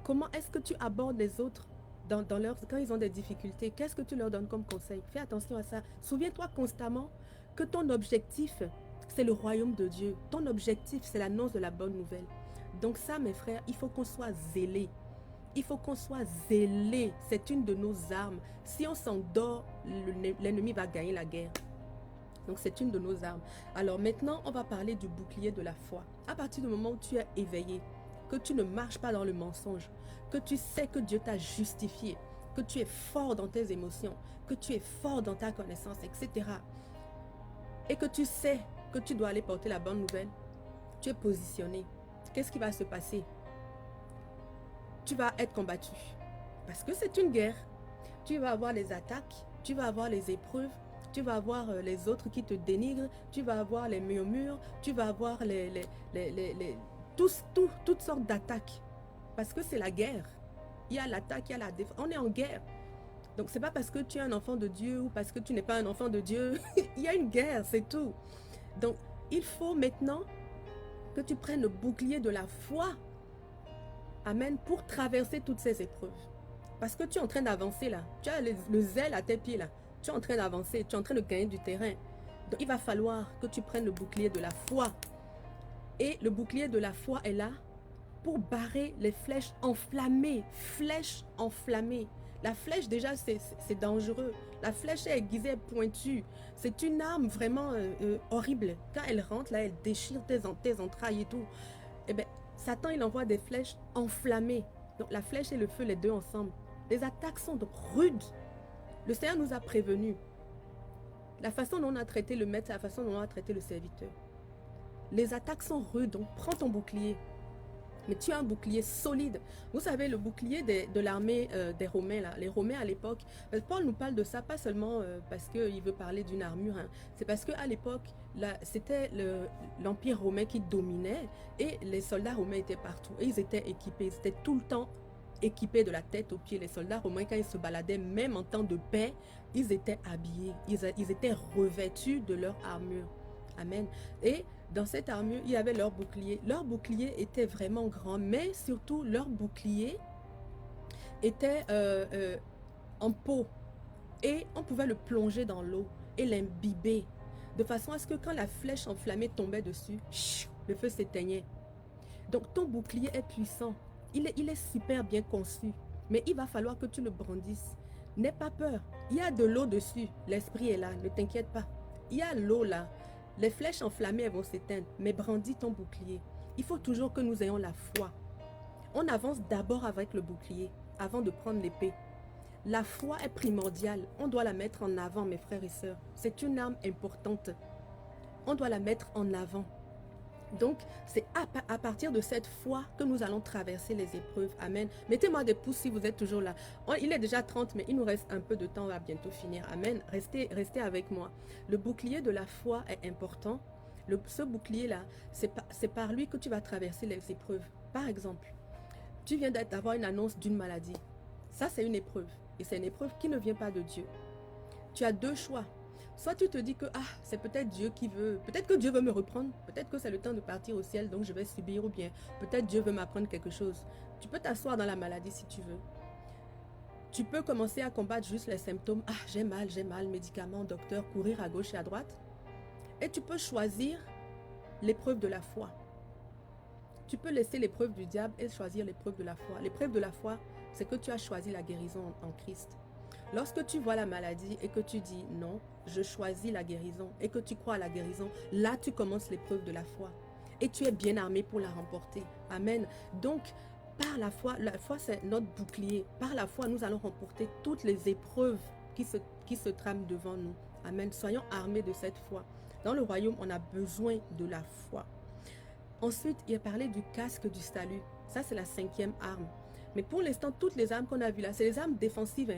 Comment est-ce que tu abordes les autres quand ils ont des difficultés? Qu'est-ce que tu leur donnes comme conseil? Fais attention à ça. Souviens-toi constamment que ton objectif, c'est le royaume de Dieu. Ton objectif, c'est l'annonce de la bonne nouvelle. Donc ça, mes frères, il faut qu'on soit zélés. Il faut qu'on soit zélés. C'est une de nos armes. Si on s'endort, l'ennemi va gagner la guerre. Donc c'est une de nos armes. Alors maintenant, on va parler du bouclier de la foi. À partir du moment où tu es éveillé, que tu ne marches pas dans le mensonge, que tu sais que Dieu t'a justifié, que tu es fort dans tes émotions, que tu es fort dans ta connaissance, etc. Et que tu sais que tu dois aller porter la bonne nouvelle, tu es positionné. Qu'est-ce qui va se passer? Tu vas être combattu. Parce que c'est une guerre. Tu vas avoir les attaques, tu vas avoir les épreuves, tu vas avoir les autres qui te dénigrent, tu vas avoir les murmures, tu vas avoir toutes sortes d'attaques. Parce que c'est la guerre. Il y a l'attaque, il y a la défense. On est en guerre. Donc c'est pas parce que tu es un enfant de Dieu ou parce que tu n'es pas un enfant de Dieu. Il y a une guerre, c'est tout. Donc il faut maintenant que tu prennes le bouclier de la foi. Amen. Pour traverser toutes ces épreuves. Parce que tu es en train d'avancer là. Tu as le zèle à tes pieds là. Tu es en train d'avancer. Tu es en train de gagner du terrain. Donc il va falloir que tu prennes le bouclier de la foi. Et le bouclier de la foi est là pour barrer les flèches enflammées. Flèches enflammées. La flèche déjà c'est dangereux. La flèche est aiguisée, pointue. C'est une arme vraiment horrible. Quand elle rentre là, elle déchire tes entrailles et tout. Eh bien, Satan il envoie des flèches enflammées. Donc la flèche et le feu, les deux ensemble. Les attaques sont donc rudes. Le Seigneur nous a prévenus. La façon dont on a traité le maître, c'est la façon dont on a traité le serviteur. Les attaques sont rudes, donc prends ton bouclier. Mais tu as un bouclier solide. Vous savez, le bouclier de l'armée des Romains, là, les Romains à l'époque, Paul nous parle de ça, pas seulement parce qu'il veut parler d'une armure, hein. C'est parce qu'à l'époque, c'était l'Empire romain qui dominait et les soldats romains étaient partout. Et ils étaient équipés, ils étaient tout le temps équipés de la tête aux pieds. Les soldats romains, quand ils se baladaient, même en temps de paix, ils étaient habillés, ils étaient revêtus de leur armure. Amen. Et dans cette armure, il y avait leur bouclier. Leur bouclier était vraiment grand, mais surtout leur bouclier était en peau. Et on pouvait le plonger dans l'eau et l'imbiber. de façon à ce que quand la flèche enflammée tombait dessus, le feu s'éteignait. Donc ton bouclier est puissant, il est super bien conçu, mais il va falloir que tu le brandisses. N'aie pas peur, il y a de l'eau dessus, l'esprit est là, ne t'inquiète pas. Il y a l'eau là, les flèches enflammées elles vont s'éteindre, mais brandis ton bouclier. Il faut toujours que nous ayons la foi. On avance d'abord avec le bouclier, avant de prendre l'épée. La foi est primordiale, on doit la mettre en avant mes frères et sœurs. C'est une arme importante, on doit la mettre en avant. Donc, c'est à partir de cette foi que nous allons traverser les épreuves. Amen. Mettez-moi des pouces si vous êtes toujours là. Il est déjà 30, mais il nous reste un peu de temps, on va bientôt finir. Amen. Restez avec moi. Le bouclier de la foi est important. Ce bouclier-là, c'est par lui que tu vas traverser les épreuves. Par exemple, tu viens d'avoir une annonce d'une maladie. Ça, c'est une épreuve. Et c'est une épreuve qui ne vient pas de Dieu. Tu as deux choix. Soit tu te dis que c'est peut-être Dieu qui veut, peut-être que Dieu veut me reprendre, peut-être que c'est le temps de partir au ciel, donc je vais subir, ou bien peut-être Dieu veut m'apprendre quelque chose. Tu peux t'asseoir dans la maladie si tu veux. Tu peux commencer à combattre juste les symptômes. J'ai mal, médicaments, docteur, courir à gauche et à droite. Et tu peux choisir l'épreuve de la foi. Tu peux laisser l'épreuve du diable et choisir l'épreuve de la foi. L'épreuve de la foi, c'est que tu as choisi la guérison en Christ. Lorsque tu vois la maladie et que tu dis non, je choisis la guérison et que tu crois à la guérison, là tu commences l'épreuve de la foi et tu es bien armé pour la remporter. Amen. Donc, par la foi c'est notre bouclier. Par la foi, nous allons remporter toutes les épreuves qui se trament devant nous. Amen. Soyons armés de cette foi. Dans le royaume, on a besoin de la foi. Ensuite, il a parlé du casque du salut. Ça, c'est la 5e arme. Mais pour l'instant, toutes les armes qu'on a vues là, c'est les armes défensives.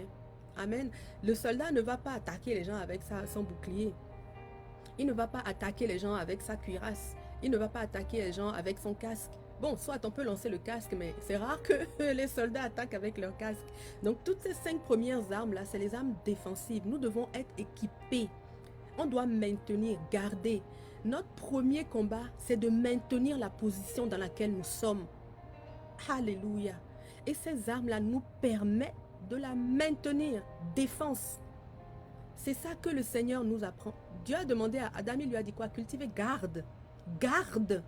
Amen. Le soldat ne va pas attaquer les gens avec son bouclier. Il ne va pas attaquer les gens avec sa cuirasse. Il ne va pas attaquer les gens avec son casque. Bon, soit on peut lancer le casque, mais c'est rare que les soldats attaquent avec leur casque. Donc, toutes ces 5 premières armes-là, c'est les armes défensives. Nous devons être équipés. On doit maintenir, garder. Notre premier combat, c'est de maintenir la position dans laquelle nous sommes. Alléluia. Et ces armes-là nous permettent de la maintenir. Défense. C'est ça que le Seigneur nous apprend. Dieu a demandé à Adam, il lui a dit quoi? Cultiver, garde. Garde.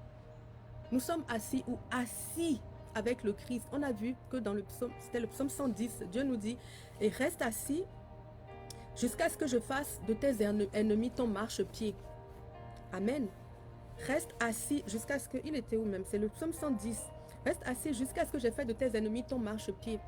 Nous sommes assis ou assis avec le Christ. On a vu que dans le psaume, c'était le psaume 110, Dieu nous dit, et reste assis jusqu'à ce que je fasse de tes ennemis ton marchepied. Amen. Reste assis jusqu'à ce que, il était où même? C'est le psaume 110. Reste assis jusqu'à ce que j'ai fait de tes ennemis ton marchepied.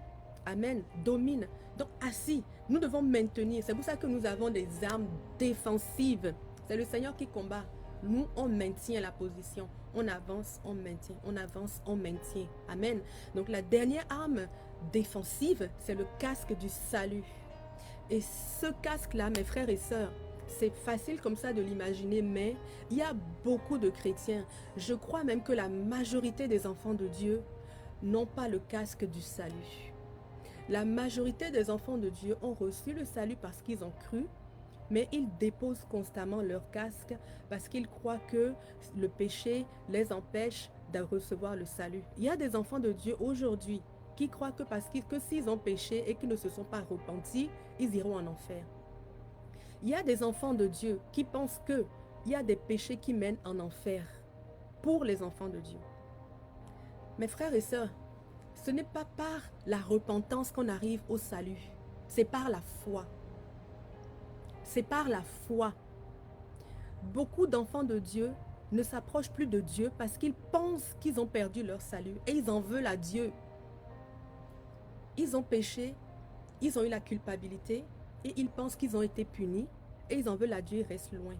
Amen. Domine. Donc assis, nous devons maintenir. C'est pour ça que nous avons des armes défensives. C'est le Seigneur qui combat. Nous, on maintient la position. On avance, on maintient. On avance, on maintient. Amen. Donc la dernière arme défensive, c'est le casque du salut. Et ce casque-là, mes frères et sœurs, c'est facile comme ça de l'imaginer, mais il y a beaucoup de chrétiens. Je crois même que la majorité des enfants de Dieu n'ont pas le casque du salut. La majorité des enfants de Dieu ont reçu le salut parce qu'ils ont cru, mais ils déposent constamment leur casque parce qu'ils croient que le péché les empêche de recevoir le salut. Il y a des enfants de Dieu aujourd'hui qui croient que parce que s'ils ont péché et qu'ils ne se sont pas repentis, ils iront en enfer. Il y a des enfants de Dieu qui pensent qu'il y a des péchés qui mènent en enfer pour les enfants de Dieu. Mes frères et sœurs, ce n'est pas par la repentance qu'on arrive au salut. C'est par la foi. C'est par la foi. Beaucoup d'enfants de Dieu ne s'approchent plus de Dieu parce qu'ils pensent qu'ils ont perdu leur salut et ils en veulent à Dieu. Ils ont péché, ils ont eu la culpabilité et ils pensent qu'ils ont été punis et ils en veulent à Dieu, ils restent loin.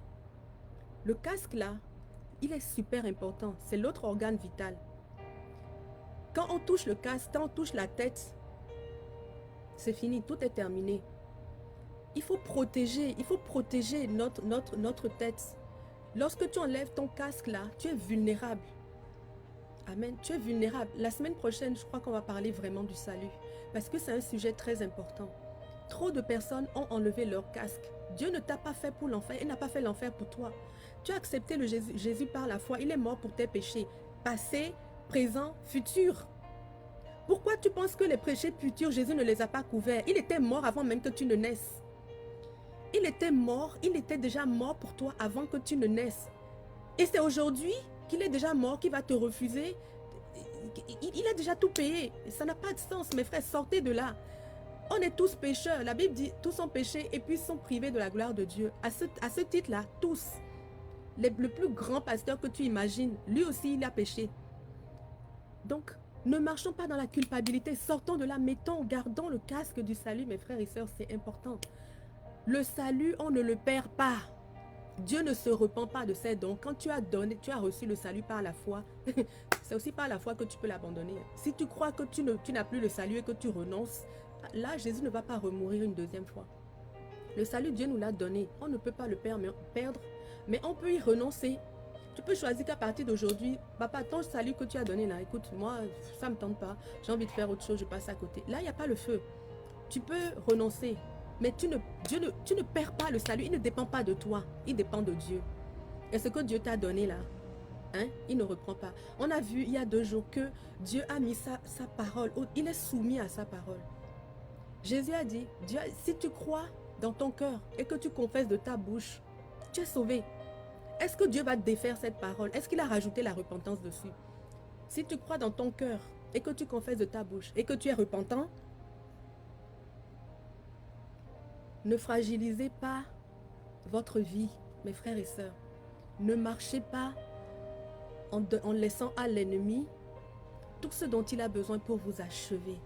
Le casque là, il est super important. C'est l'autre organe vital. Quand on touche le casque, quand on touche la tête, c'est fini, tout est terminé. Il faut protéger notre tête. Lorsque tu enlèves ton casque là, tu es vulnérable. Amen, tu es vulnérable. La semaine prochaine, je crois qu'on va parler vraiment du salut. Parce que c'est un sujet très important. Trop de personnes ont enlevé leur casque. Dieu ne t'a pas fait pour l'enfer, il n'a pas fait l'enfer pour toi. Tu as accepté le Jésus par la foi, il est mort pour tes péchés. Passé, présent, futur. Pourquoi tu penses que les péchés futurs, Jésus ne les a pas couverts? Il était mort avant même que tu ne naisses. Il était mort, il était déjà mort pour toi avant que tu ne naisses. Et c'est aujourd'hui qu'il est déjà mort, qu'il va te refuser. Il a déjà tout payé. Ça n'a pas de sens, mes frères, sortez de là. On est tous pécheurs. La Bible dit, tous sont péchés et puis sont privés de la gloire de Dieu. À ce titre-là, tous. Le plus grand pasteur que tu imagines, lui aussi, il a péché. Donc, ne marchons pas dans la culpabilité. Sortons de là, gardons le casque du salut, mes frères et sœurs, c'est important. Le salut, on ne le perd pas. Dieu ne se repent pas de ses dons. Quand tu as reçu le salut par la foi, c'est aussi par la foi que tu peux l'abandonner. Si tu crois que tu n'as plus le salut et que tu renonces, là, Jésus ne va pas remourir une deuxième fois. Le salut, Dieu nous l'a donné. On ne peut pas le perdre, mais on peut y renoncer. Tu peux choisir qu'à partir d'aujourd'hui, papa, ton salut que tu as donné là, écoute, moi, ça ne me tente pas. J'ai envie de faire autre chose, je passe à côté. Là, il n'y a pas le feu. Tu peux renoncer. Mais tu ne perds pas le salut, il ne dépend pas de toi, il dépend de Dieu. Et ce que Dieu t'a donné là, hein, il ne reprend pas. On a vu il y a 2 jours que Dieu a mis sa parole, il est soumis à sa parole. Jésus a dit, Dieu, si tu crois dans ton cœur et que tu confesses de ta bouche, tu es sauvé. Est-ce que Dieu va défaire cette parole? Est-ce qu'il a rajouté la repentance dessus? Si tu crois dans ton cœur et que tu confesses de ta bouche et que tu es repentant, ne fragilisez pas votre vie, mes frères et sœurs. Ne marchez pas en laissant à l'ennemi tout ce dont il a besoin pour vous achever.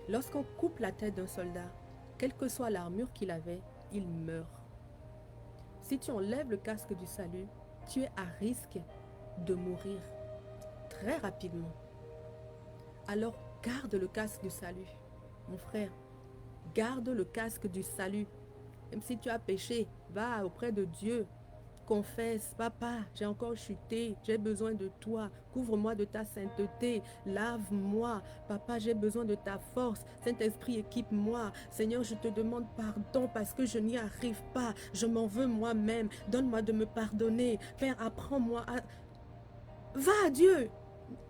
Lorsqu'on coupe la tête d'un soldat, quelle que soit l'armure qu'il avait, il meurt. Si tu enlèves le casque du salut, tu es à risque de mourir très rapidement. Alors garde le casque du salut, mon frère. Garde le casque du salut. Même si tu as péché, va auprès de Dieu. Confesse, papa, j'ai encore chuté, j'ai besoin de toi. Couvre-moi de ta sainteté, lave-moi. Papa, j'ai besoin de ta force. Saint-Esprit, équipe-moi. Seigneur, je te demande pardon parce que je n'y arrive pas. Je m'en veux moi-même. Donne-moi de me pardonner. Père, apprends-moi à... Va à Dieu.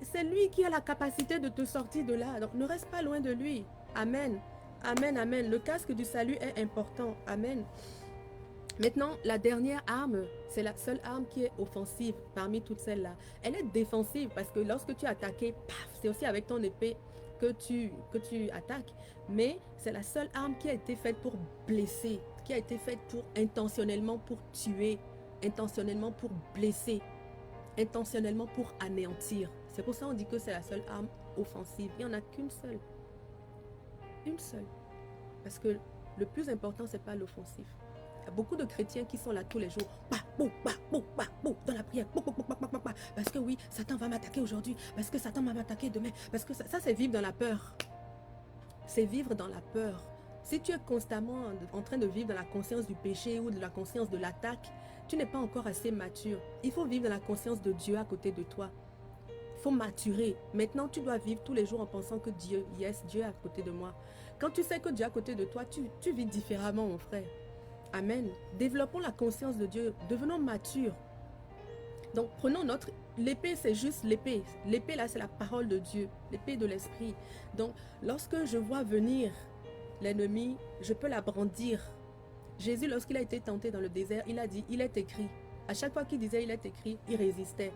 C'est lui qui a la capacité de te sortir de là. Donc ne reste pas loin de lui. Amen. Amen, amen. Le casque du salut est important. Amen. Maintenant, la dernière arme, c'est la seule arme qui est offensive parmi toutes celles-là. Elle est défensive parce que lorsque tu es attaqué, paf, c'est aussi avec ton épée que tu attaques. Mais c'est la seule arme qui a été faite pour blesser, qui a été faite pour intentionnellement pour tuer, intentionnellement pour blesser, intentionnellement pour anéantir. C'est pour ça qu'on dit que c'est la seule arme offensive. Il n'y en a qu'une seule. Une seule. Parce que le plus important, ce n'est pas l'offensif. Il y a beaucoup de chrétiens qui sont là tous les jours. Dans la prière. Parce que oui, Satan va m'attaquer aujourd'hui. Parce que Satan va m'attaquer demain. Parce que ça c'est vivre dans la peur. C'est vivre dans la peur. Si tu es constamment en train de vivre dans la conscience du péché ou de la conscience de l'attaque, tu n'es pas encore assez mature. Il faut vivre dans la conscience de Dieu à côté de toi. Il faut maturer. Maintenant, tu dois vivre tous les jours en pensant que Dieu, yes, Dieu est à côté de moi. Quand tu sais que Dieu est à côté de toi, tu vis différemment, mon frère. Amen. Développons la conscience de Dieu. Devenons matures. Donc, prenons l'épée, c'est juste l'épée. L'épée, là, c'est la parole de Dieu. L'épée de l'esprit. Donc, lorsque je vois venir l'ennemi, je peux la brandir. Jésus, lorsqu'il a été tenté dans le désert, il a dit, il est écrit. À chaque fois qu'il disait, il est écrit, il résistait.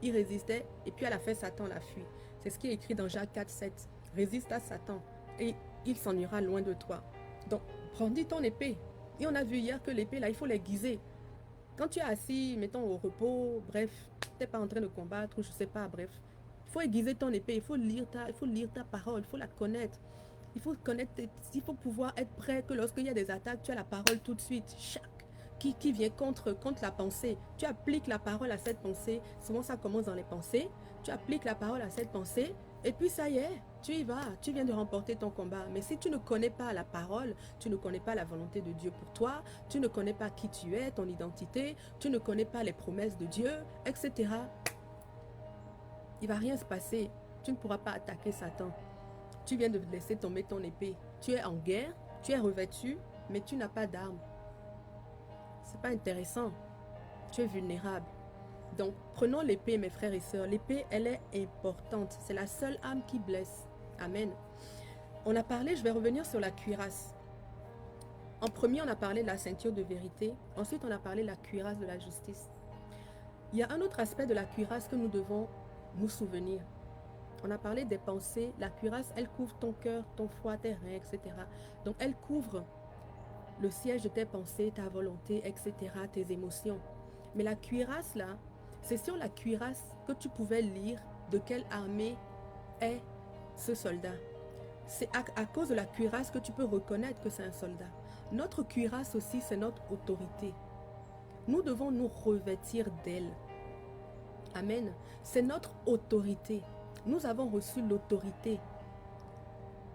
Il résistait et puis à la fin, Satan l'a fui. C'est ce qui est écrit dans Jacques 4, 7. Résiste à Satan et il s'en ira loin de toi. Donc, brandis ton épée. Et on a vu hier que l'épée, là, il faut l'aiguiser. Quand tu es assis, mettons au repos, bref, tu n'es pas en train de combattre ou je ne sais pas, bref. Il faut aiguiser ton épée, il faut lire ta parole, il faut la connaître. Il faut connaître, il faut pouvoir être prêt que lorsqu'il y a des attaques, tu as la parole tout de suite. Qui vient contre la pensée. Tu appliques la parole à cette pensée. Souvent, ça commence dans les pensées. Tu appliques la parole à cette pensée et puis ça y est, tu y vas. Tu viens de remporter ton combat. Mais si tu ne connais pas la parole, tu ne connais pas la volonté de Dieu pour toi, tu ne connais pas qui tu es, ton identité, tu ne connais pas les promesses de Dieu, etc. Il ne va rien se passer. Tu ne pourras pas attaquer Satan. Tu viens de laisser tomber ton épée. Tu es en guerre, tu es revêtu, mais tu n'as pas d'arme. C'est pas intéressant. Tu es vulnérable. Donc, prenons l'épée, mes frères et sœurs. L'épée, elle est importante. C'est la seule arme qui blesse. Amen. On a parlé, je vais revenir sur la cuirasse. En premier, on a parlé de la ceinture de vérité. Ensuite, on a parlé de la cuirasse de la justice. Il y a un autre aspect de la cuirasse que nous devons nous souvenir. On a parlé des pensées. La cuirasse, elle couvre ton cœur, ton foie, tes reins, etc. Donc, elle couvre le siège de tes pensées, ta volonté, etc., tes émotions. Mais la cuirasse, là, c'est sur la cuirasse que tu pouvais lire de quelle armée est ce soldat. C'est à cause de la cuirasse que tu peux reconnaître que c'est un soldat. Notre cuirasse aussi, c'est notre autorité. Nous devons nous revêtir d'elle. Amen. C'est notre autorité. Nous avons reçu l'autorité.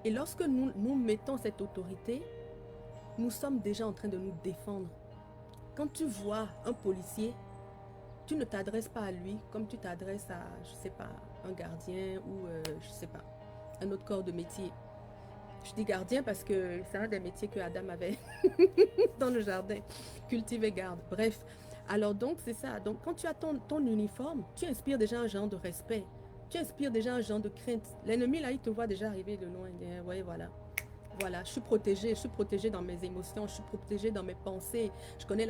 Et lorsque nous mettons cette autorité, nous sommes déjà en train de nous défendre. Quand tu vois un policier, tu ne t'adresses pas à lui comme tu t'adresses à, je sais pas, un gardien ou, je sais pas, un autre corps de métier. Je dis gardien parce que c'est un des métiers que Adam avait dans le jardin, cultiver garde. Bref, alors donc c'est ça. Donc quand tu as ton uniforme, tu inspires déjà un genre de respect. Tu inspires déjà un genre de crainte. L'ennemi là, il te voit déjà arriver de loin. Il dit, ouais, voilà. Voilà, je suis protégée dans mes émotions, je suis protégée dans mes pensées. Je connais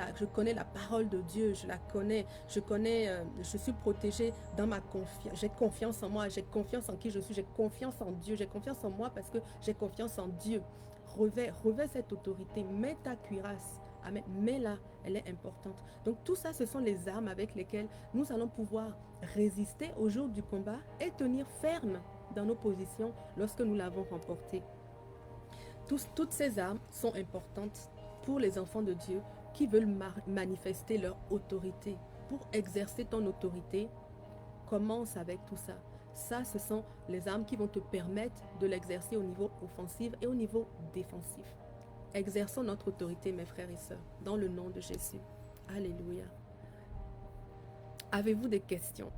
la parole de Dieu, je la connais. Je suis protégée dans ma confiance. J'ai confiance en moi, j'ai confiance en qui je suis, j'ai confiance en Dieu, j'ai confiance en moi parce que j'ai confiance en Dieu. Revêt cette autorité, mets ta cuirasse. Amen. Mets-la, elle est importante. Donc tout ça, ce sont les armes avec lesquelles nous allons pouvoir résister au jour du combat et tenir ferme dans nos positions lorsque nous l'avons remporté. Toutes ces armes sont importantes pour les enfants de Dieu qui veulent manifester leur autorité. Pour exercer ton autorité, commence avec tout ça. Ça, ce sont les armes qui vont te permettre de l'exercer au niveau offensif et au niveau défensif. Exerçons notre autorité, mes frères et sœurs, dans le nom de Jésus. Alléluia. Avez-vous des questions?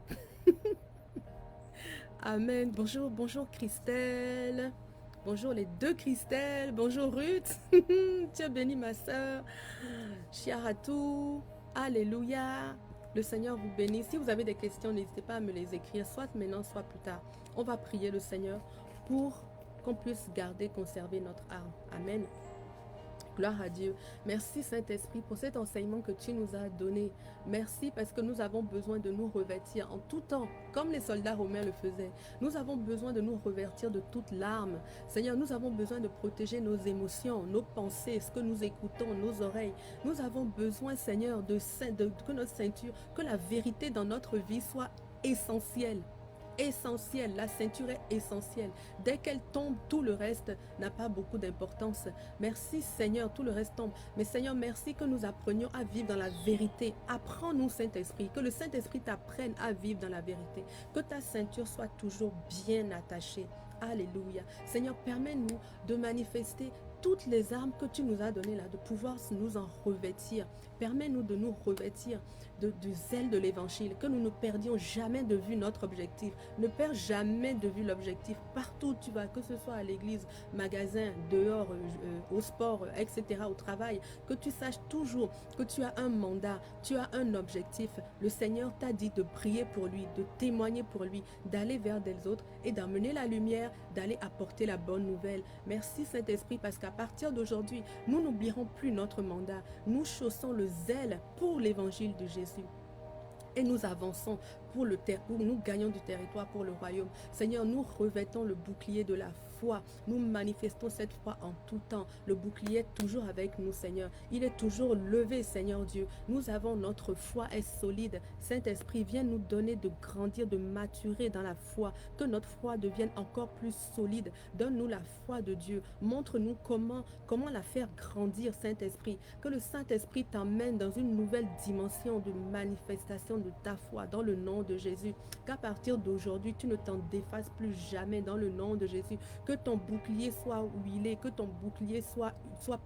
Amen. Bonjour, bonjour Christelle. Bonjour les deux Christelle. Bonjour Ruth. Dieu bénit ma soeur. Chiaratou. Alléluia. Le Seigneur vous bénisse. Si vous avez des questions, n'hésitez pas à me les écrire, soit maintenant, soit plus tard. On va prier le Seigneur pour qu'on puisse garder, conserver notre arme. Amen. Gloire à Dieu. Merci Saint-Esprit pour cet enseignement que tu nous as donné. Merci parce que nous avons besoin de nous revêtir en tout temps, comme les soldats romains le faisaient. Nous avons besoin de nous revêtir de toute larme. Seigneur, nous avons besoin de protéger nos émotions, nos pensées, ce que nous écoutons, nos oreilles. Nous avons besoin, Seigneur, que notre ceinture, que la vérité dans notre vie soit essentielle. Essentielle, la ceinture est essentielle. Dès qu'elle tombe, tout le reste n'a pas beaucoup d'importance. Merci Seigneur, tout le reste tombe. Mais Seigneur, merci que nous apprenions à vivre dans la vérité. Apprends-nous Saint-Esprit, que le Saint-Esprit t'apprenne à vivre dans la vérité. Que ta ceinture soit toujours bien attachée. Alléluia. Seigneur, permets-nous de manifester toutes les armes que tu nous as données là, de pouvoir nous en revêtir. Permets-nous de nous revêtir du zèle de l'évangile, que nous ne perdions jamais de vue notre objectif. Ne perds jamais de vue l'objectif. Partout où tu vas, que ce soit à l'église, magasin, dehors, au sport, etc., au travail, que tu saches toujours que tu as un mandat, tu as un objectif. Le Seigneur t'a dit de prier pour lui, de témoigner pour lui, d'aller vers des autres et d'amener la lumière, d'aller apporter la bonne nouvelle. Merci Saint-Esprit parce qu'à partir d'aujourd'hui, nous n'oublierons plus notre mandat. Nous chaussons le zèle pour l'évangile de Jésus. Et nous avançons pour nous gagnons du territoire pour le royaume. Seigneur, nous revêtons le bouclier de la foi. Nous manifestons cette foi en tout temps. Le bouclier est toujours avec nous, Seigneur. Il est toujours levé, Seigneur Dieu. Nous avons notre foi est solide. Saint-Esprit, viens nous donner de grandir, de maturer dans la foi. Que notre foi devienne encore plus solide. Donne-nous la foi de Dieu. Montre-nous comment la faire grandir, Saint-Esprit. Que le Saint-Esprit t'emmène dans une nouvelle dimension de manifestation de ta foi dans le nom de Jésus. Qu'à partir d'aujourd'hui, tu ne t'en défasses plus jamais dans le nom de Jésus. Que ton bouclier soit huilé, que ton bouclier soit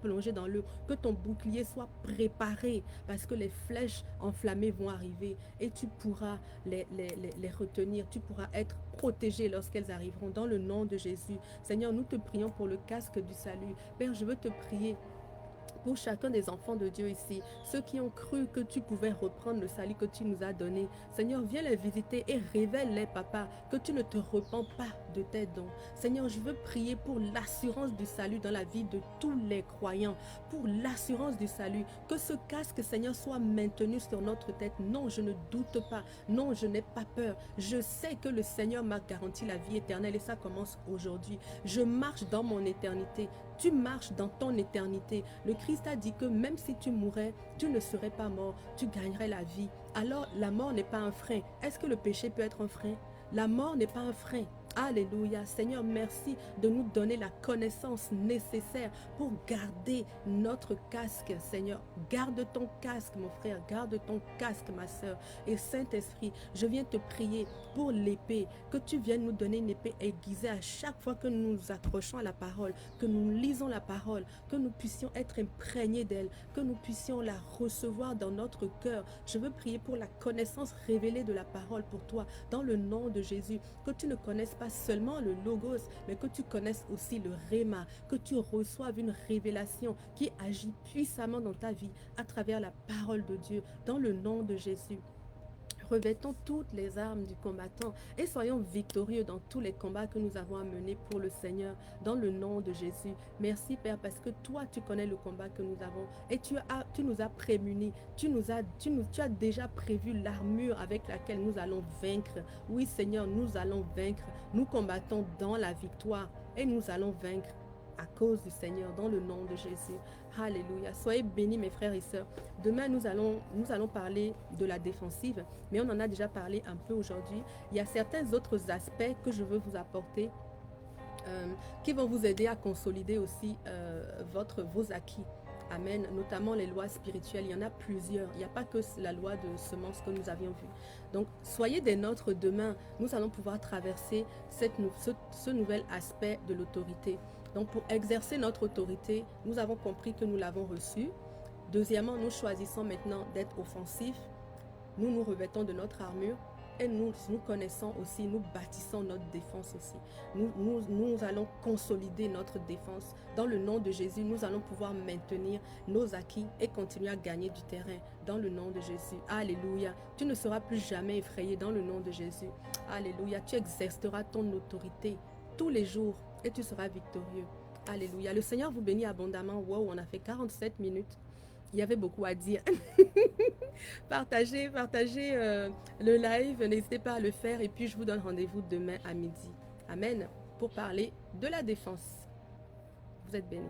plongé dans l'eau, que ton bouclier soit préparé parce que les flèches enflammées vont arriver et tu pourras les retenir, tu pourras être protégé lorsqu'elles arriveront dans le nom de Jésus. Seigneur, nous te prions pour le casque du salut. Père, je veux te prier pour chacun des enfants de Dieu ici, ceux qui ont cru que tu pouvais reprendre le salut que tu nous as donné. Seigneur, viens les visiter et révèle-les, papa, que tu ne te repens pas de tes dons. Seigneur, je veux prier pour l'assurance du salut dans la vie de tous les croyants, pour l'assurance du salut, que ce casque, Seigneur, soit maintenu sur notre tête. Non, je ne doute pas. Non, je n'ai pas peur. Je sais que le Seigneur m'a garanti la vie éternelle et ça commence aujourd'hui. Je marche dans mon éternité. Tu marches dans ton éternité. Le Christ a dit que même si tu mourais, tu ne serais pas mort, tu gagnerais la vie. Alors la mort n'est pas un frein. Est-ce que le péché peut être un frein? La mort n'est pas un frein. Alléluia. Seigneur, merci de nous donner la connaissance nécessaire pour garder notre casque. Seigneur, garde ton casque, mon frère. Garde ton casque, ma soeur. Et Saint-Esprit, je viens te prier pour l'épée. Que tu viennes nous donner une épée aiguisée à chaque fois que nous nous accrochons à la parole, que nous lisons la parole, que nous puissions être imprégnés d'elle, que nous puissions la recevoir dans notre cœur. Je veux prier pour la connaissance révélée de la parole pour toi, dans le nom de Jésus. Que tu ne connaisses pas seulement le logos, mais que tu connaisses aussi le réma, que tu reçoives une révélation qui agit puissamment dans ta vie à travers la parole de Dieu, dans le nom de Jésus. Revêtons toutes les armes du combattant et soyons victorieux dans tous les combats que nous avons à mener pour le Seigneur, dans le nom de Jésus. Merci Père, parce que toi, tu connais le combat que nous avons et tu nous as prémunis, tu as déjà prévu l'armure avec laquelle nous allons vaincre. Oui Seigneur, nous allons vaincre. Nous combattons dans la victoire et nous allons vaincre à cause du Seigneur, dans le nom de Jésus. Alléluia. Soyez bénis mes frères et sœurs. Demain, nous allons parler de la défensive, mais on en a déjà parlé un peu aujourd'hui. Il y a certains autres aspects que je veux vous apporter qui vont vous aider à consolider aussi vos acquis. Amen. Notamment les lois spirituelles. Il y en a plusieurs. Il n'y a pas que la loi de semence que nous avions vue. Donc, soyez des nôtres demain. Nous allons pouvoir traverser ce nouvel aspect de l'autorité. Donc, pour exercer notre autorité, nous avons compris que nous l'avons reçue. Deuxièmement, nous choisissons maintenant d'être offensifs. Nous nous revêtons de notre armure. Et nous connaissons aussi, nous bâtissons notre défense aussi. Nous allons consolider notre défense. Dans le nom de Jésus, nous allons pouvoir maintenir nos acquis et continuer à gagner du terrain. Dans le nom de Jésus. Alléluia. Tu ne seras plus jamais effrayé dans le nom de Jésus. Alléluia. Tu exerceras ton autorité tous les jours et tu seras victorieux. Alléluia. Le Seigneur vous bénit abondamment. Wow, on a fait 47 minutes. Il y avait beaucoup à dire. Partagez le live. N'hésitez pas à le faire. Et puis, je vous donne rendez-vous demain à midi. Amen. Pour parler de la défense. Vous êtes bénis.